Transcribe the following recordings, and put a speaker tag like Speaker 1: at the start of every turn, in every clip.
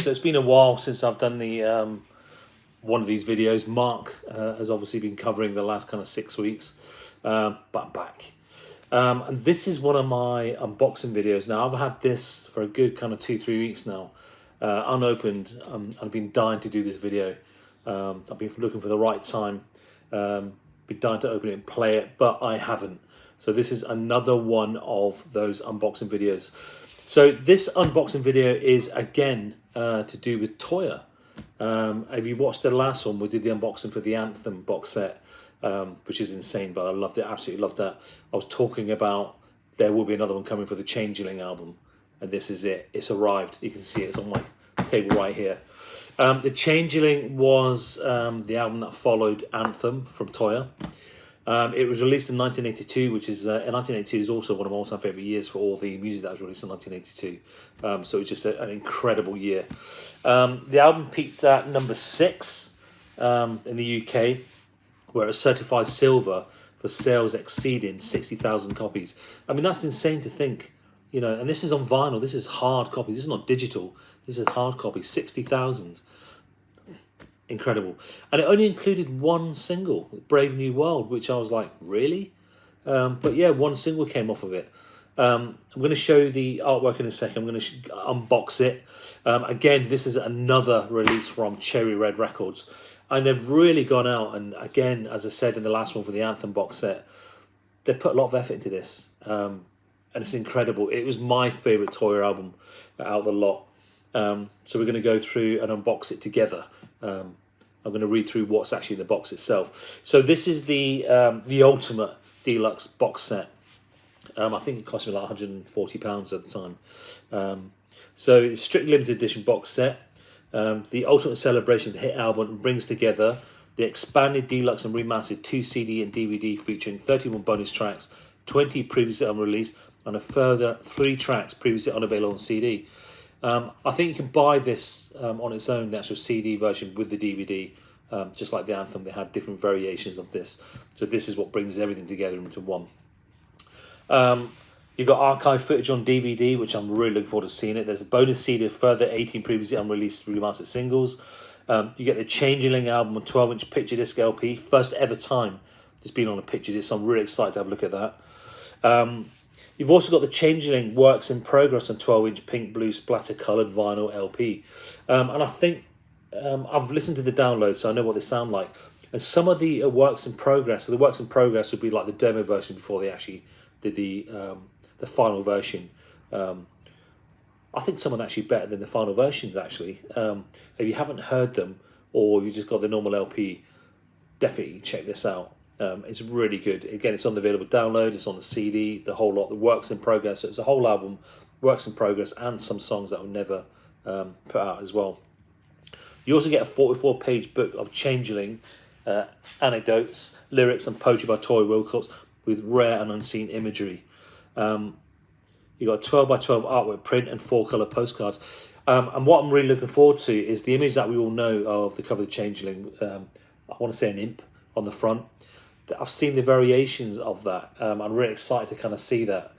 Speaker 1: So it's been a while since I've done the one of these videos. Marc has obviously been covering the last kind of 6 weeks, but I'm back. And this is one of my unboxing videos. Now, I've had this for a good kind of 2-3 weeks now, unopened. I've been dying to do this video. I've been looking for the right time, been dying to open it and play it, but I haven't. So this is another one of those unboxing videos. So this unboxing video is again to do with Toyah. If you watched the last one, we did the unboxing for the Anthem box set, which is insane, but I loved it, absolutely loved that. I was talking about there will be another one coming for the Changeling album, and this is it. It's arrived. You can see it. It's on my table right here. The Changeling was the album that followed Anthem from Toyah. It was released in 1982, which is 1982 is also one of my all-time favourite years for all the music that was released in 1982. So it's just an incredible year. The album peaked at number 6 in the UK, where it was certified silver for sales exceeding 60,000 copies. I mean, that's insane to think, you know. And this is on vinyl. This is hard copy. This is not digital. This is hard copy. 60,000. Incredible. And it only included one single, Brave New World, which I was like, really? But yeah, one single came off of it. I'm going to show the artwork in a second. I'm going to unbox it. Again, this is another release from Cherry Red Records. And they've really gone out, and again, as I said in the last one for the Anthem box set, they put a lot of effort into this. And it's incredible. It was my favourite Toyah album out of the lot. So we're going to go through and unbox it together. I'm going to read through what's actually in the box itself. So this is the ultimate deluxe box set. I think it cost me like £140 at the time. So it's strictly limited edition box set. The ultimate celebration of the hit album brings together the expanded deluxe and remastered 2 CD and DVD featuring 31 bonus tracks, 20 previously unreleased, and a further 3 tracks previously unavailable on CD. I think you can buy this on its own, the actual CD version with the DVD, just like the Anthem. They had different variations of this. So this is what brings everything together into one. You've got archive footage on DVD, which I'm really looking forward to seeing it. There's a bonus CD of further 18 previously unreleased remastered singles. You get the Changeling album on 12-inch picture disc LP. First ever time it's been on a picture disc, so I'm really excited to have a look at that. You've also got the Changeling Works in Progress on 12-inch pink, blue, splatter-coloured vinyl LP. And I think I've listened to the download, so I know what they sound like. And some of the Works in Progress, so the Works in Progress would be like the demo version before they actually did the final version. I think some are actually better than the final versions, actually. If you haven't heard them, or you just got the normal LP, definitely check this out. It's really good. Again, it's on the available download, it's on the CD, the whole lot, the Works in Progress. So it's a whole album, Works in Progress, and some songs that were never put out as well. You also get a 44-page book of Changeling anecdotes, lyrics, and poetry by Toyah Wilcox with rare and unseen imagery. You got a 12x12 artwork print and 4-colour postcards. And what I'm really looking forward to is the image that we all know of the cover of Changeling. I want to say an imp on the front. I've seen the variations of that. I'm really excited to kind of see that.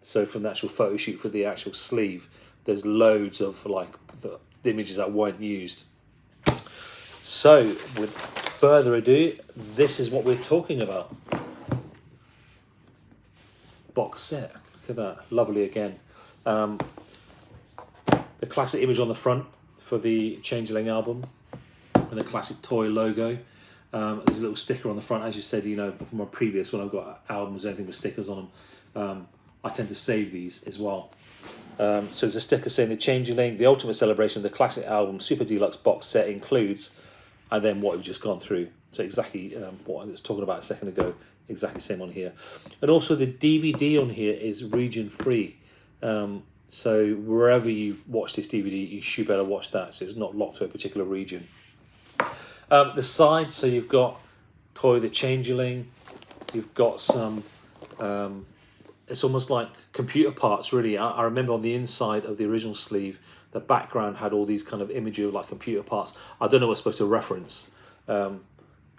Speaker 1: So from the actual photo shoot for the actual sleeve, there's loads of like the images that weren't used. So with further ado, this is what we're talking about. Box set. Look at that. Lovely again. The classic image on the front for the Changeling album and the classic Toyah logo. There's a little sticker on the front, as you said, you know, from my previous, when I've got albums, anything with stickers on them, I tend to save these as well. So there's a sticker saying the Changeling, the ultimate celebration of the classic album, super deluxe box set includes, and then what we've just gone through. So exactly what I was talking about a second ago, exactly same on here. And also the DVD on here is region free. So wherever you watch this DVD, you should better watch that, so it's not locked to a particular region. The side, so you've got Toyah the Changeling, you've got some, it's almost like computer parts really. I remember on the inside of the original sleeve, the background had all these kind of imagery of like computer parts. I don't know what it's supposed to reference, but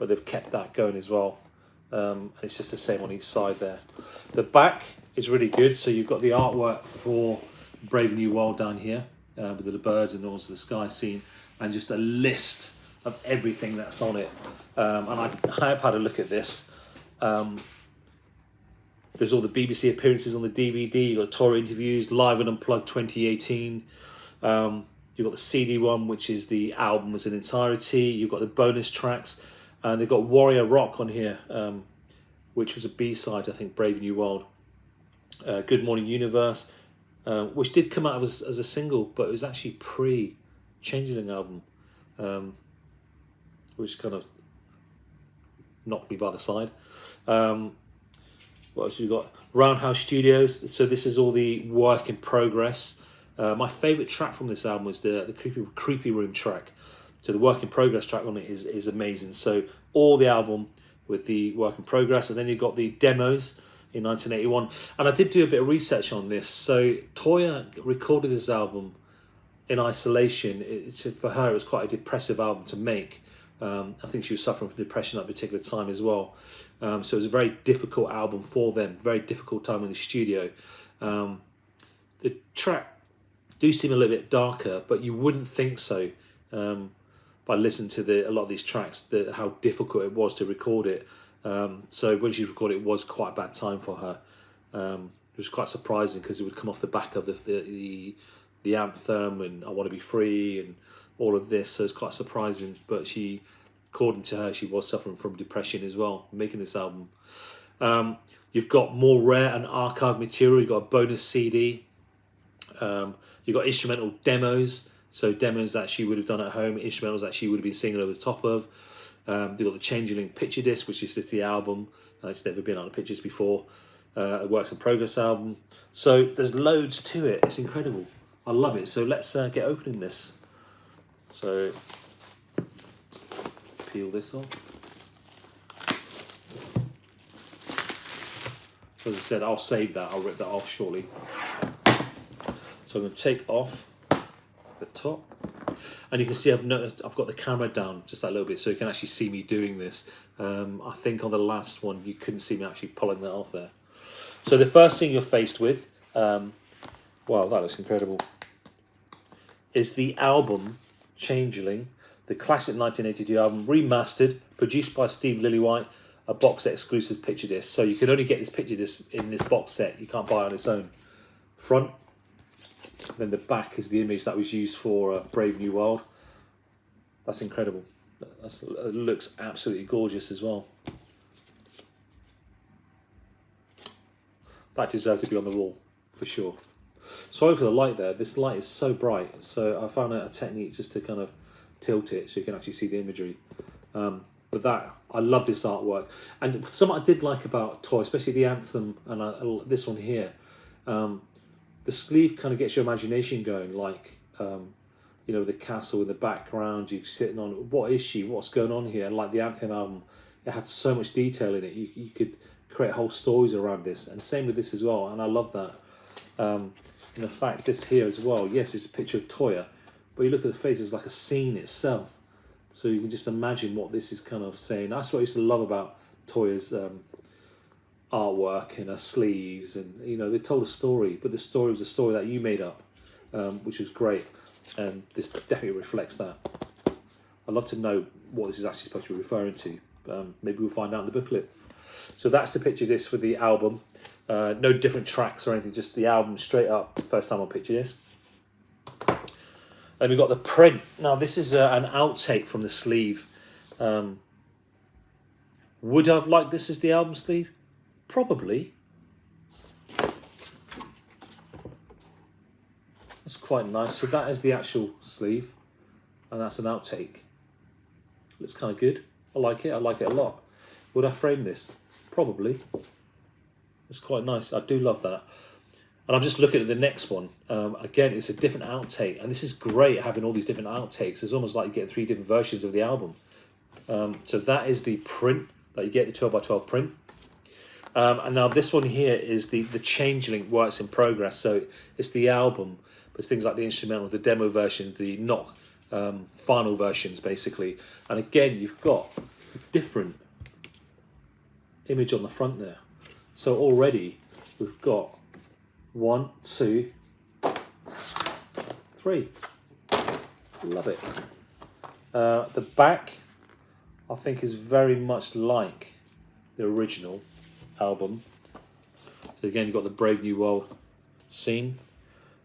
Speaker 1: they've kept that going as well. And it's just the same on each side there. The back is really good, so you've got the artwork for Brave New World down here. with the birds and also the sky scene, and just a list of everything that's on it. And I have had a look at this. There's all the BBC appearances on the DVD. You've got Toyah interviews, Live and Unplugged 2018. You've got the CD one, which is the album as an entirety. You've got the bonus tracks. And they've got Warrior Rock on here, which was a B-side, I think, Brave New World. Good Morning Universe, which did come out as a single, but it was actually pre-Changeling album, which kind of knocked me by the side. What else have we got? Roundhouse Studios. So this is all the work in progress. My favourite track from this album was the Creepy Room track. So the work in progress track on it is amazing. So all the album with the work in progress, and then you've got the demos in 1981. And I did do a bit of research on this. So Toyah recorded this album in isolation. For her, it was quite a depressive album to make. I think she was suffering from depression at a particular time as well. So it was a very difficult album for them, very difficult time in the studio. The track do seem a little bit darker, but you wouldn't think so by listening to a lot of these tracks, how difficult it was to record it. So when she recorded it, was quite a bad time for her. It was quite surprising because it would come off the back of the anthem and I Want to Be Free and all of this, so it's quite surprising. But she, according to her, she was suffering from depression as well, making this album. You've got more rare and archive material. You've got a bonus CD. You've got instrumental demos, so demos that she would have done at home, instrumentals that she would have been singing over the top of. You've got the Changeling picture disc, which is just the album. It's never been on the pictures before. A works in progress album. So there's loads to it. It's incredible. I love it. So let's get opening this. So peel this off. So as I said, I'll save that. I'll rip that off shortly. So I'm going to take off the top. And you can see I've got the camera down just that little bit so you can actually see me doing this. I think on the last one you couldn't see me actually pulling that off there. So the first thing you're faced with, wow, that looks incredible, is the album Changeling, the classic 1982 album, remastered, produced by Steve Lillywhite, a box set exclusive picture disc. So you can only get this picture disc in this box set. You can't buy it on its own. Front, then the back is the image that was used for Brave New World. That's incredible. It looks absolutely gorgeous as well. That deserved to be on the wall, for sure. Sorry for the light there. This light is so bright. So I found out a technique just to kind of tilt it so you can actually see the imagery. But I love this artwork. And something I did like about Toyah, especially the anthem and this one here, the sleeve kind of gets your imagination going, like, you know, the castle in the background, you sitting on, what is she, what's going on here? And like the Anthem album, it had so much detail in it. You could create whole stories around this, and same with this as well, and I love that. And the fact this here as well, yes, it's a picture of Toyah, but you look at the face, it's like a scene itself. So you can just imagine what this is kind of saying. That's what I used to love about Toyah's artwork and her sleeves, and you know, they told a story, but the story was a story that you made up, which was great, and this definitely reflects that. I'd love to know what this is actually supposed to be referring to. Maybe we'll find out in the booklet. So that's the picture disc for the album. No different tracks or anything, just the album straight up, first time on picture disc. And we've got the print. Now this is an outtake from the sleeve. Would I have liked this as the album sleeve? Probably. That's quite nice. So that is the actual sleeve, and that's an outtake. Looks kind of good. I like it. I like it a lot. Would I frame this? Probably. It's quite nice. I do love that. And I'm just looking at the next one. Again, it's a different outtake, and this is great having all these different outtakes. It's almost like you get 3 different versions of the album. So that is the print that you get, the 12x12 print. And now this one here is the Changeling works in progress. So it's the album, but it's things like the instrumental, the demo versions, the not final versions, basically. And again, you've got a different image on the front there. So already we've got 1, 2, 3. 3. Love it. The back, I think, is very much like the original album. So again, you've got the Brave New World scene.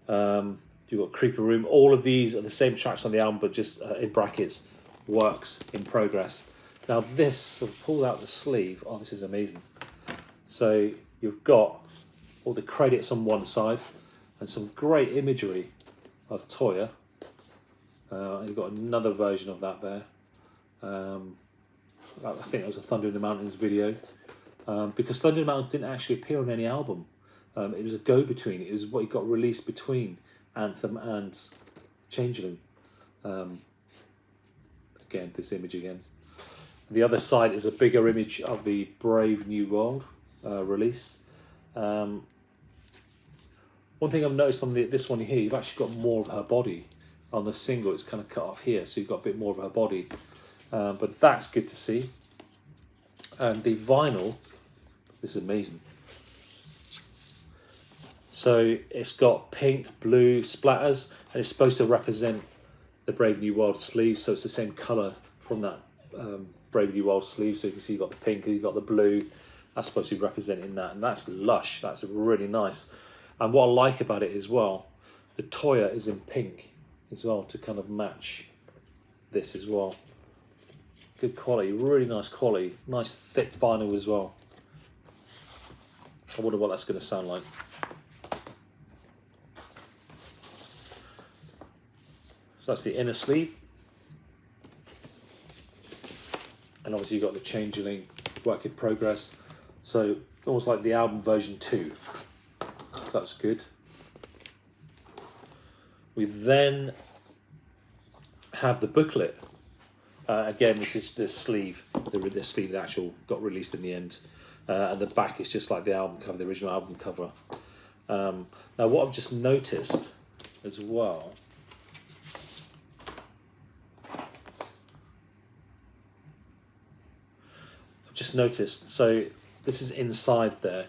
Speaker 1: You've got Creeper Room. All of these are the same tracks on the album, but just in brackets, works in progress. Now this, I've pulled out the sleeve. Oh, this is amazing. So you've got all the credits on one side and some great imagery of Toyah. You've got another version of that there. I think it was a Thunder in the Mountains video. Because Thunder in the Mountains didn't actually appear on any album. It was a go-between. It was what he got released between Anthem and Changeling. Again, this image again. The other side is a bigger image of the Brave New World release. One thing I've noticed on this one here, you've actually got more of her body. On the single, it's kind of cut off here, so you've got a bit more of her body. But that's good to see. And the vinyl, this is amazing. So it's got pink, blue splatters, and it's supposed to represent the Brave New World sleeve. So it's the same colour from that Brave New World sleeve. So you can see you've got the pink, you've got the blue. That's supposed to be representing that, and that's lush. That's really nice. And what I like about it as well, the Toyah is in pink as well to kind of match this as well. Good quality, really nice quality, nice thick vinyl as well. I wonder what that's going to sound like. So that's the inner sleeve. And obviously you've got the Changeling work in progress. So almost like the album version 2. So that's good. We then have the booklet. Again, this is the sleeve. The sleeve that actually got released in the end. And the back is just like the album cover, the original album cover. Now what I've just noticed as well, so this is inside there.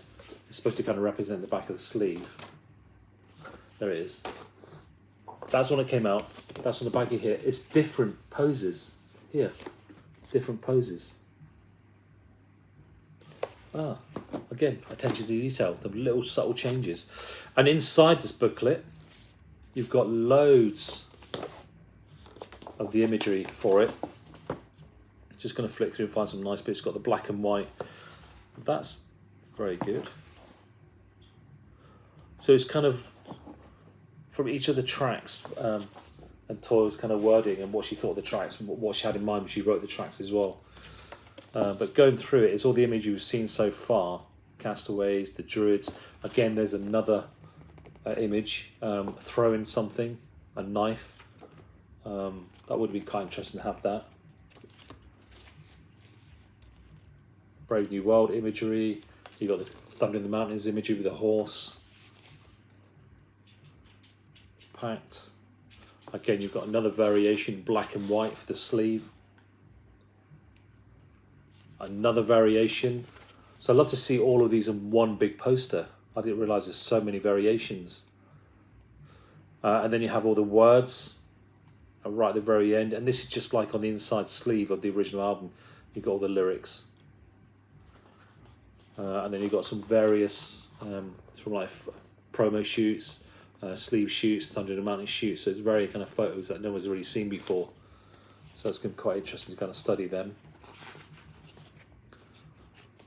Speaker 1: It's supposed to kind of represent the back of the sleeve. There it is. That's when it came out. That's on the back of here. It's different poses. Here. Different poses. Again, attention to detail. The little subtle changes. And inside this booklet, you've got loads of the imagery for it. Just going to flick through and find some nice bits. It's got the black and white. That's very good. So it's kind of from each of the tracks and Toyah's kind of wording and what she thought of the tracks and what she had in mind when she wrote the tracks as well. But going through it, it's all the imagery we've seen so far. Castaways, the Druids. Again, there's another image throwing something, a knife. That would be quite interesting to have that. Brave New World imagery. You've got the Thunder in the Mountains imagery with a horse. Packed. Again, you've got another variation, black and white for the sleeve. Another variation. So I'd love to see all of these in one big poster. I didn't realise there's so many variations. And then you have all the words right at the very end. And this is just like on the inside sleeve of the original album. You've got all the lyrics. And then you've got some various from like promo shoots, sleeve shoots, Thunder in the Mountain shoots. So it's very kind of photos that no one's really seen before. So it's going to be quite interesting to kind of study them.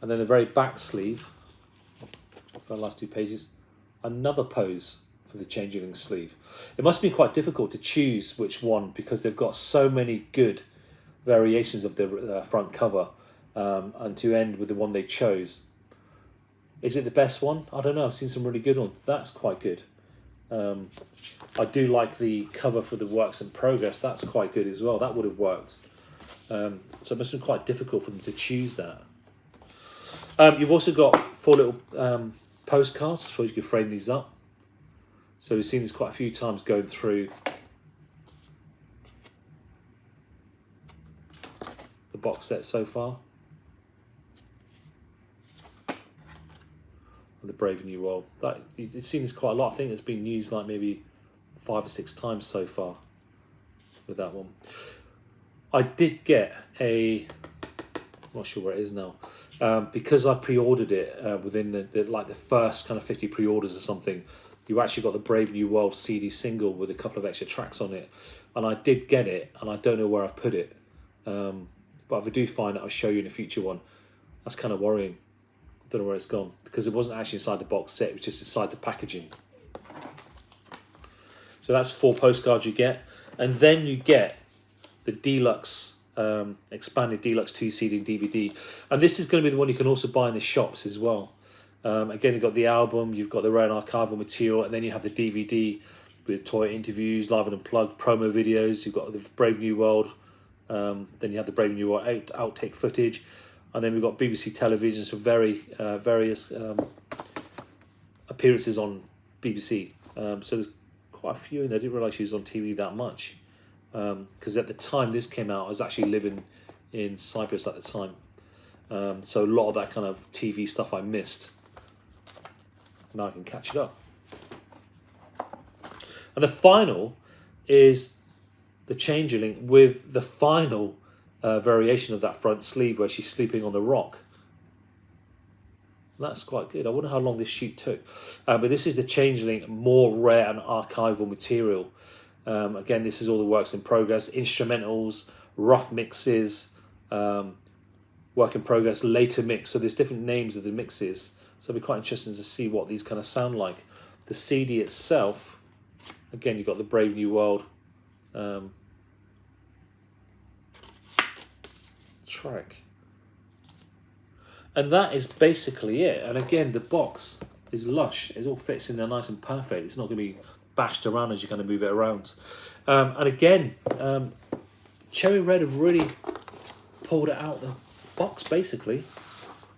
Speaker 1: And then the very back sleeve, the last 2 pages, another pose for the Changeling sleeve. It must be quite difficult to choose which one because they've got so many good variations of the front cover, and to end with the one they chose. Is it the best one? I don't know. I've seen some really good ones. That's quite good. I do like the cover for the Works in Progress. That's quite good as well. That would have worked. So it must have been quite difficult for them to choose that. You've also got 4 little postcards. I suppose you could frame these up. So we've seen this quite a few times going through the box set so far. The Brave New World. You've seen this quite a lot. I think it's been used like maybe 5 or 6 times so far with that one. I did get a, I'm not sure where it is now, because I pre-ordered it within the first kind of 50 pre-orders or something. You actually got the Brave New World CD single with a couple of extra tracks on it, and I did get it, and I don't know where I've put it. But if I do find it, I'll show you in a future one. That's kind of worrying. I don't know where it's gone, because it wasn't actually inside the box set, it was just inside the packaging. So that's 4 postcards you get, and then you get the deluxe, expanded deluxe 2 CD and DVD, and this is going to be the one you can also buy in the shops as well. Again, you've got the album, you've got the rare and archival material, and then you have the DVD with Toyah interviews, live and unplugged, promo videos. You've got the Brave New World, then you have the Brave New World outtake footage, and then we've got BBC televisions for various appearances on BBC. So there's quite a few, and I didn't realise she was on TV that much. Because at the time this came out, I was actually living in Cyprus at the time. So a lot of that kind of TV stuff I missed. Now I can catch it up. And the final is the Changeling with the final variation of that front sleeve where she's sleeping on the rock. That's quite good. I wonder how long this shoot took. But this is the Changeling, more rare and archival material. Again, this is all the works in progress, instrumentals, rough mixes, work in progress, later mix. So there's different names of the mixes. So it'll be quite interesting to see what these kind of sound like. The CD itself, again, you've got the Brave New World track. And that is basically it. And again, the box is lush. It all fits in there nice and perfect. It's not going to be bashed around as you kind of move it around. And again, Cherry Red have really pulled it out the box, basically.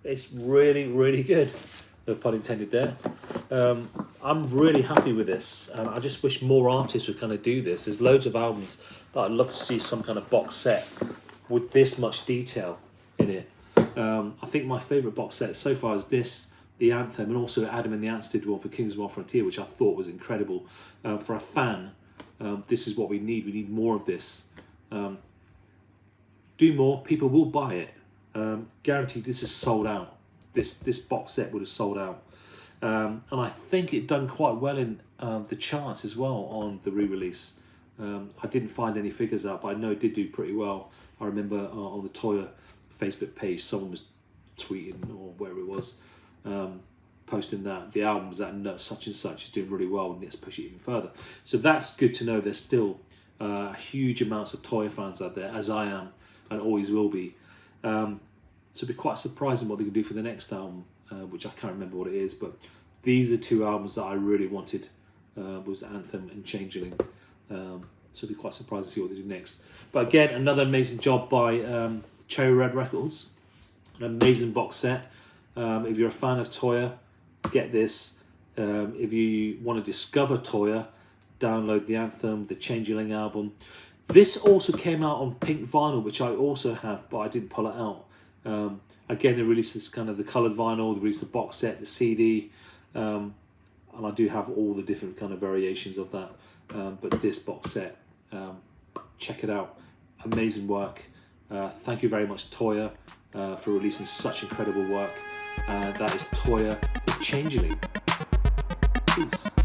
Speaker 1: It's really, really good. No pun intended there. I'm really happy with this, and I just wish more artists would kind of do this. There's loads of albums that I'd love to see some kind of box set with this much detail in it. I think my favourite box set so far is this, the Anthem, and also Adam and the Ants did one for Kings of Our Frontier, which I thought was incredible. For a fan, this is what we need. We need more of this. Do more, people will buy it. Guaranteed this is sold out. This box set would have sold out. And I think it done quite well in the charts as well on the re-release. I didn't find any figures out, but I know it did do pretty well. I remember on the Toyah Facebook page, someone was tweeting, or wherever it was, posting that the album's at such and such is doing really well, and let's push it even further. So that's good to know. There's still huge amounts of Toyah fans out there, as I am, and always will be. So it'd be quite surprising what they can do for the next album, which I can't remember what it is, but these are 2 albums that I really wanted, was Anthem and Changeling. So it'd be quite surprised to see what they do next. But again, another amazing job by Cherry Red Records. An amazing box set. If you're a fan of Toyah, get this. If you want to discover Toyah, download the Anthem, the Changeling album. This also came out on pink vinyl, which I also have, but I didn't pull it out. Again, they released this kind of the coloured vinyl, they released the box set, the CD, and I do have all the different kind of variations of that. But this box set, check it out. Amazing work. Thank you very much, Toyah, for releasing such incredible work. That is Toyah, the Changeling. Peace.